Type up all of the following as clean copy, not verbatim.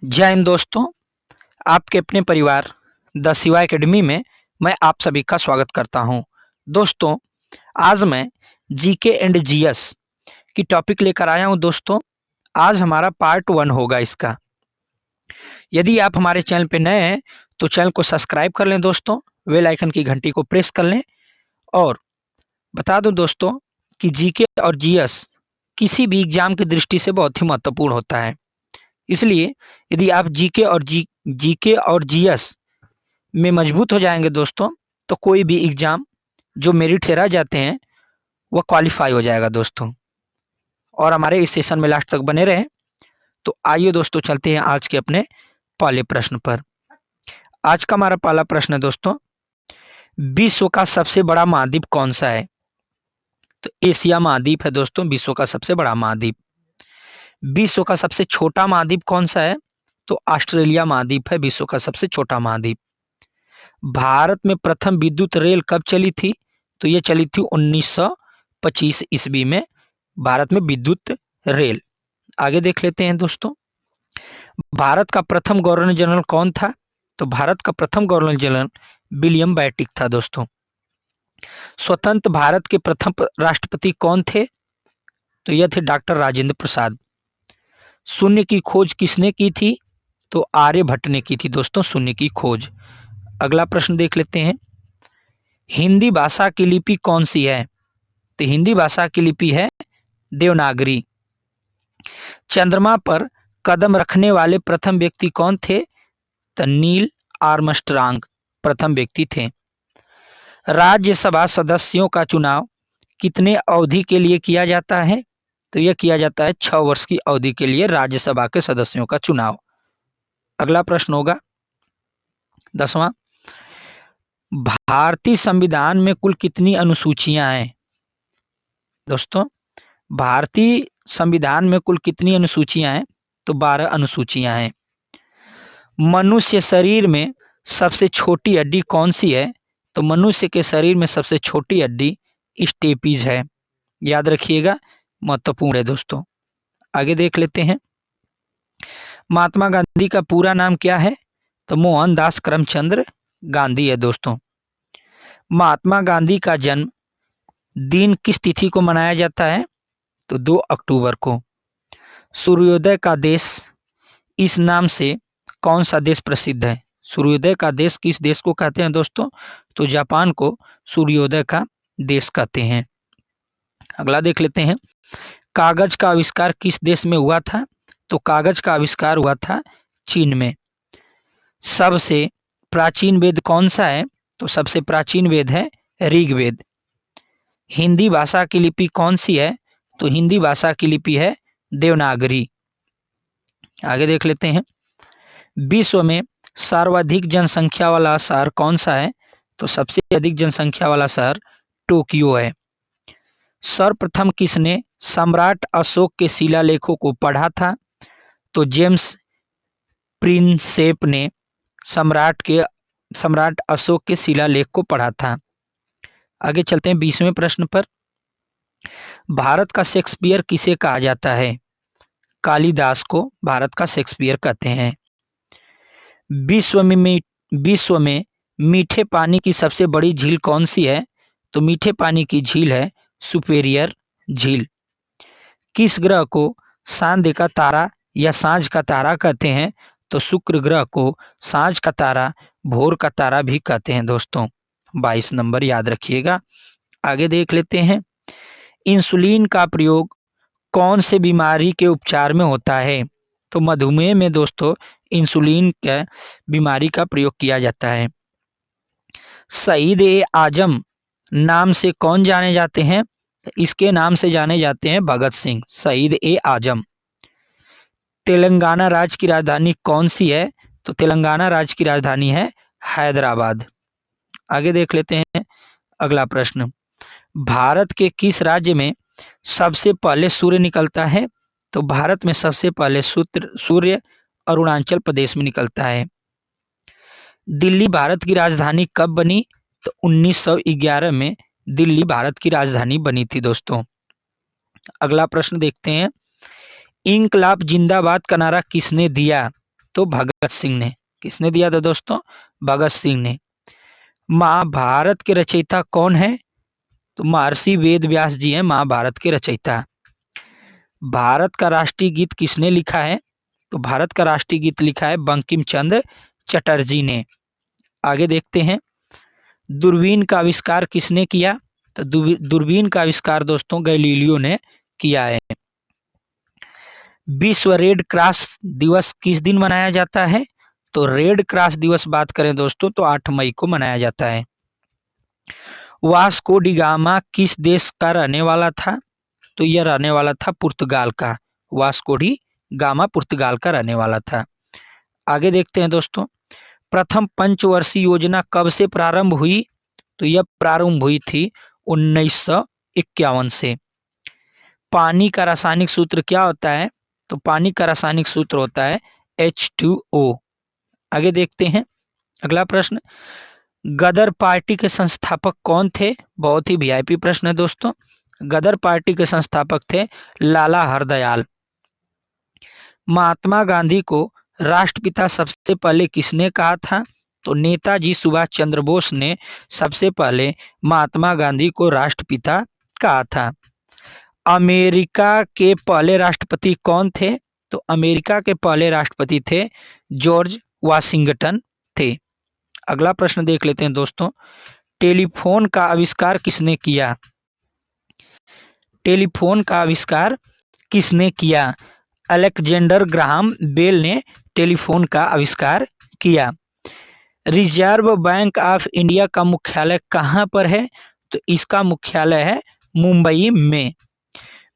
जय हिंद दोस्तों। आपके अपने परिवार द शिवा एकेडमी में मैं आप सभी का स्वागत करता हूं। दोस्तों, आज मैं जीके एंड जीएस की टॉपिक लेकर आया हूं। दोस्तों, आज हमारा पार्ट 1 होगा इसका। यदि आप हमारे चैनल पे नए हैं तो चैनल को सब्सक्राइब कर लें दोस्तों, बेल आइकन की घंटी को प्रेस कर लें। और बता दूं दोस्तों कि जीके और जीएस किसी भी एग्जाम की दृष्टि से बहुत ही महत्वपूर्ण होता है। इसलिए यदि आप जीके और जीएस में मजबूत हो जाएंगे दोस्तों, तो कोई भी एग्जाम जो मेरिट से रह जाते हैं वह क्वालिफाई हो जाएगा दोस्तों। और हमारे इस सेशन में लास्ट तक बने रहें। तो आइए दोस्तों, चलते हैं आज के अपने पहले प्रश्न पर। आज का हमारा पहला प्रश्न है दोस्तों, विश्व का सबसे बड़ा महाद्वीप कौन सा है? तो एशिया महाद्वीप है दोस्तों, विश्व का सबसे बड़ा महाद्वीप। विश्व का सबसे छोटा महाद्वीप कौन सा है? तो ऑस्ट्रेलिया महाद्वीप है विश्व का सबसे छोटा महाद्वीप। भारत में प्रथम विद्युत रेल कब चली थी? तो यह चली थी 1925 ईस्वी में भारत में विद्युत रेल। आगे देख लेते हैं दोस्तों, भारत का प्रथम गवर्नर जनरल कौन था? तो भारत का प्रथम गवर्नर जनरल विलियम बेंटिक था दोस्तों। स्वतंत्र भारत के प्रथम राष्ट्रपति कौन थे? तो यह थे डॉक्टर राजेंद्र प्रसाद। शून्य की खोज किसने की थी? तो आर्यभट्ट ने की थी दोस्तों शून्य की खोज। अगला प्रश्न देख लेते हैं, हिंदी भाषा की लिपि कौन सी है? तो हिंदी भाषा की लिपि है देवनागरी। चंद्रमा पर कदम रखने वाले प्रथम व्यक्ति कौन थे? तो नील आर्मस्ट्रांग प्रथम व्यक्ति थे। राज्यसभा सदस्यों का चुनाव कितने अवधि के लिए किया जाता है? तो यह किया जाता है 6 वर्ष की अवधि के लिए राज्यसभा के सदस्यों का चुनाव। अगला प्रश्न होगा 10वां, भारतीय संविधान में कुल कितनी अनुसूचियां हैं? दोस्तों, भारतीय संविधान में कुल कितनी अनुसूचियां हैं? तो 12 अनुसूचियां हैं। मनुष्य शरीर में सबसे छोटी हड्डी कौन सी है? तो मनुष्य के शरीर में सबसे छोटी हड्डी स्टेपीज है। याद रखिएगा, महत्वपूर्ण है दोस्तों। आगे देख लेते हैं, महात्मा गांधी का पूरा नाम क्या है? तो मोहनदास करमचंद गांधी है दोस्तों। महात्मा गांधी का जन्म दिन किस तिथि को मनाया जाता है? तो 2 अक्टूबर को। सूर्योदय का देश, इस नाम से कौन सा देश प्रसिद्ध है? सूर्योदय का देश किस देश को कहते हैं दोस्तों? तो जापान को सूर्योदय का देश कहते हैं। अगला देख लेते हैं, कागज का आविष्कार किस देश में हुआ था? तो कागज का आविष्कार हुआ था चीन में। सबसे प्राचीन वेद कौन सा है? तो सबसे प्राचीन वेद है ऋग्वेद। हिंदी भाषा की लिपि कौन सी है? तो हिंदी भाषा की लिपि है देवनागरी। आगे देख लेते हैं, विश्व में सर्वाधिक जनसंख्या वाला शहर कौन सा है? तो सबसे अधिक जनसंख्या वाला शहर टोक्यो है। सर्वप्रथम किसने सम्राट अशोक के शिलालेखों को पढ़ा था? तो जेम्स प्रिंसेप ने सम्राट अशोक के शिलालेख को पढ़ा था। आगे चलते हैं 20वें प्रश्न पर, भारत का शेक्सपियर किसे कहा जाता है? कालिदास को भारत का शेक्सपियर कहते हैं। विश्व में मीठे पानी की सबसे बड़ी झील कौन सी है? तो मीठे पानी की झील है सुपेरियर झील। किस ग्रह को सांध्य का तारा या सांझ का तारा कहते हैं? तो शुक्र ग्रह को सांझ का तारा, भोर का तारा भी कहते हैं दोस्तों। 22 नंबर याद रखिएगा। आगे देख लेते हैं, इंसुलिन का प्रयोग कौन से बीमारी के उपचार में होता है? तो मधुमेह में दोस्तों इंसुलिन का बीमारी का प्रयोग किया जाता है। शहीद ए आजम नाम से कौन जाने जाते हैं? इसके नाम से जाने जाते हैं भगत सिंह, शहीद ए आजम। तेलंगाना राज्य की राजधानी कौन सी है? तो तेलंगाना राज्य की राजधानी है हैदराबाद। आगे देख लेते हैं अगला प्रश्न, भारत के किस राज्य में सबसे पहले सूर्य निकलता है? तो भारत में सबसे पहले सूर्य अरुणाचल प्रदेश में निकलता है। दिल्ली भारत की राजधानी कब बनी? तो 1911 में दिल्ली भारत की राजधानी बनी थी दोस्तों। अगला प्रश्न देखते हैं, इंकलाब जिंदाबाद का नारा किसने दिया? तो भगत सिंह ने। किसने दिया था दोस्तों? भगत सिंह ने। महाभारत के रचयिता कौन है? तो महर्षि वेद व्यास जी हैं महाभारत के रचयिता। भारत का राष्ट्रीय गीत किसने लिखा है? तो भारत का राष्ट्रीय गीत लिखा है बंकिम चंद्र चटर्जी ने। आगे देखते हैं, दूरबीन का आविष्कार किसने किया? तो दूरबीन का आविष्कार दोस्तों गैलीलियो ने किया है। विश्व रेड क्रॉस दिवस किस दिन मनाया जाता है? तो रेड क्रॉस दिवस बात करें दोस्तों तो 8 मई को मनाया जाता है। वास्को डी गामा किस देश का रहने वाला था? तो यह रहने वाला था पुर्तगाल का। वास्को डी गामा पुर्तगाल का रहने वाला था। आगे देखते हैं दोस्तों, प्रथम पंचवर्षीय योजना कब से प्रारंभ हुई? तो यह प्रारंभ हुई थी 1951 से। पानी का रासायनिक सूत्र क्या होता है? तो पानी का रासायनिक सूत्र होता है H2O। आगे देखते हैं अगला प्रश्न, गदर पार्टी के संस्थापक कौन थे? बहुत ही वीआईपी प्रश्न है दोस्तों। गदर पार्टी के संस्थापक थे लाला हरदयाल। महात्मा गांधी को राष्ट्रपिता सबसे पहले किसने कहा था? तो नेताजी सुभाष चंद्र बोस ने सबसे पहले महात्मा गांधी को राष्ट्रपिता कहा था। अमेरिका के पहले राष्ट्रपति कौन थे? तो अमेरिका के पहले राष्ट्रपति थे जॉर्ज वाशिंगटन थे। अगला प्रश्न देख लेते हैं दोस्तों, टेलीफोन का आविष्कार किसने किया? टेलीफोन का आविष्कार किसने किया? अलेक्जेंडर ग्राहम बेल ने टेलीफोन का आविष्कार किया। रिजर्व बैंक ऑफ इंडिया का मुख्यालय कहाँ पर है? तो इसका मुख्यालय है मुंबई में।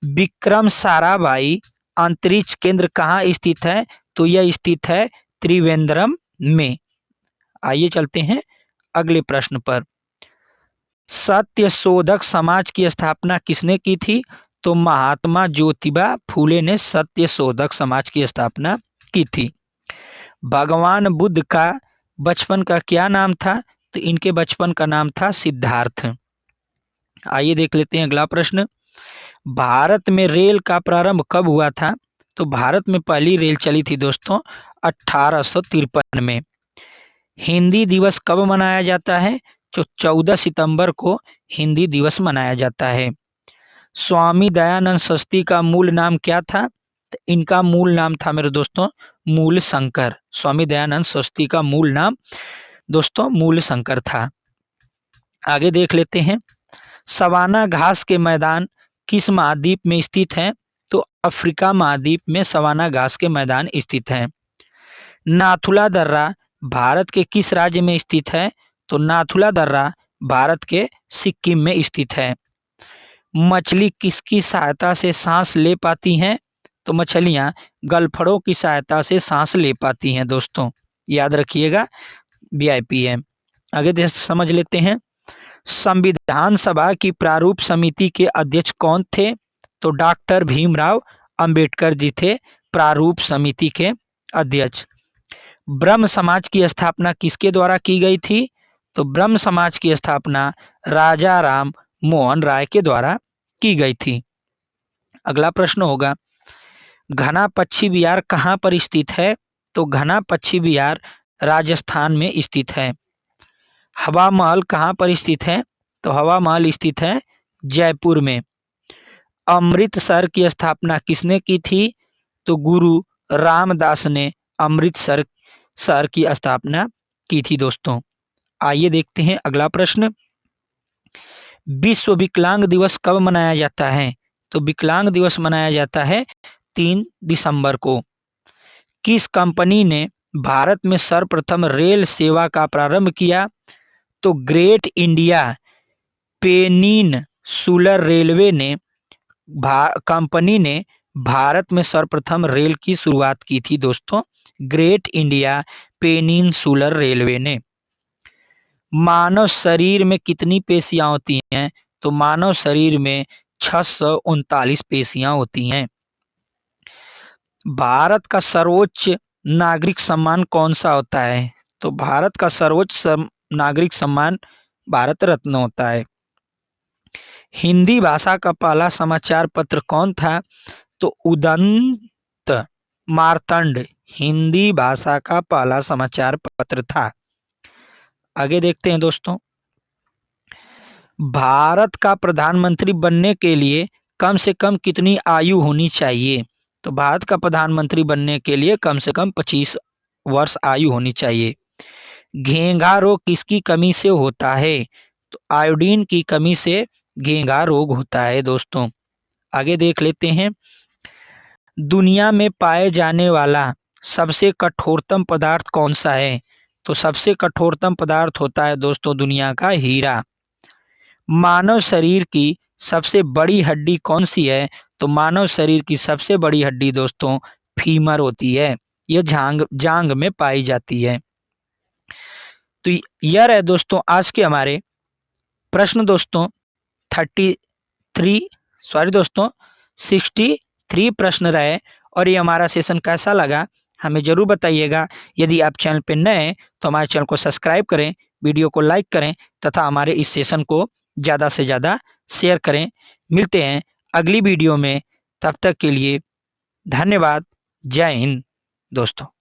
विक्रम साराभाई अंतरिक्ष केंद्र कहाँ स्थित है? तो यह स्थित है त्रिवेंद्रम में। आइए चलते हैं अगले प्रश्न पर। सत्य शोधक समाज की स्थापना किसने की थी? तो महात्मा ज्योतिबा फूले ने सत्य शोधक समाज की स्थापना की थी। भगवान बुद्ध का बचपन का क्या नाम था? तो इनके बचपन का नाम था सिद्धार्थ। आइए देख लेते हैं अगला प्रश्न, भारत में रेल का प्रारंभ कब हुआ था? तो भारत में पहली रेल चली थी दोस्तों 1853 में। हिंदी दिवस कब मनाया जाता है? तो 14 सितंबर को हिंदी दिवस मनाया जाता है। स्वामी दयानंद सरस्वती का मूल नाम क्या था? तो इनका मूल नाम था मेरे दोस्तों मूल शंकर। स्वामी दयानंद सरस्वती का मूल नाम दोस्तों मूल शंकर था। आगे देख लेते हैं, सवाना घास के मैदान किस महाद्वीप में स्थित है? तो अफ्रीका महाद्वीप में सवाना घास के मैदान स्थित हैं। नाथुला दर्रा भारत के किस राज्य में स्थित है? तो नाथुला दर्रा भारत के सिक्किम में स्थित है। मछली किसकी सहायता से सांस ले पाती हैं? तो मछलियां गलफड़ों की सहायता से सांस ले पाती हैं दोस्तों, याद रखिएगा, वीआईपी है। आगे समझ लेते हैं, संविधान सभा की प्रारूप समिति के अध्यक्ष कौन थे? तो डॉक्टर भीमराव अंबेडकर जी थे प्रारूप समिति के अध्यक्ष। ब्रह्म समाज की स्थापना किसके द्वारा की गई थी? तो ब्रह्म समाज की स्थापना राजा राम मोहन राय के द्वारा की गई थी। अगला प्रश्न होगा, घना पक्षी विहार कहाँ पर स्थित है? तो घना पक्षी विहार राजस्थान में स्थित है। हवा महल कहाँ पर स्थित है? तो हवा महल स्थित है जयपुर में। अमृतसर की स्थापना किसने की थी? तो गुरु रामदास ने अमृतसर शहर की स्थापना की थी दोस्तों। आइए देखते हैं अगला प्रश्न, विश्व विकलांग दिवस कब मनाया जाता है? तो विकलांग दिवस मनाया जाता है 3 दिसंबर को। किस कंपनी ने भारत में सर्वप्रथम रेल सेवा का प्रारंभ किया? तो ग्रेट इंडिया पेनिनसुलर रेलवे ने कंपनी ने भारत में सर्वप्रथम रेल की शुरुआत की थी दोस्तों, ग्रेट इंडिया पेनिनसुलर रेलवे ने। मानव शरीर में कितनी पेशियां होती हैं? तो मानव शरीर में 639 पेशियां होती हैं। भारत का सर्वोच्च नागरिक सम्मान कौन सा होता है? तो भारत का सर्वोच्च नागरिक सम्मान भारत रत्न होता है। हिंदी भाषा का पहला समाचार पत्र कौन था? तो उदंत मार्तंड हिंदी भाषा का पहला समाचार पत्र था। आगे देखते हैं दोस्तों, भारत का प्रधानमंत्री बनने के लिए कम से कम कितनी आयु होनी चाहिए? तो भारत का प्रधानमंत्री बनने के लिए कम से कम 25 वर्ष आयु होनी चाहिए। घेंघा रोग किसकी कमी से होता है? तो आयोडीन की कमी से घेंघा रोग होता है दोस्तों। आगे देख लेते हैं, दुनिया में पाए जाने वाला सबसे कठोरतम पदार्थ कौन सा है? तो सबसे कठोरतम पदार्थ होता है दोस्तों दुनिया का हीरा। मानव शरीर की सबसे बड़ी हड्डी कौन सी है? तो मानव शरीर की सबसे बड़ी हड्डी दोस्तों फीमर होती है। यह जांग में पाई जाती है। तो यह रहे दोस्तों आज के हमारे प्रश्न दोस्तों। 63 प्रश्न रहे। और ये हमारा सेशन कैसा लगा हमें जरूर बताइएगा। यदि आप चैनल पर नए हैं तो हमारे चैनल को सब्सक्राइब करें, वीडियो को लाइक करें तथा हमारे इस सेशन को ज़्यादा से ज़्यादा शेयर करें। मिलते हैं अगली वीडियो में, तब तक के लिए धन्यवाद। जय हिंद दोस्तों।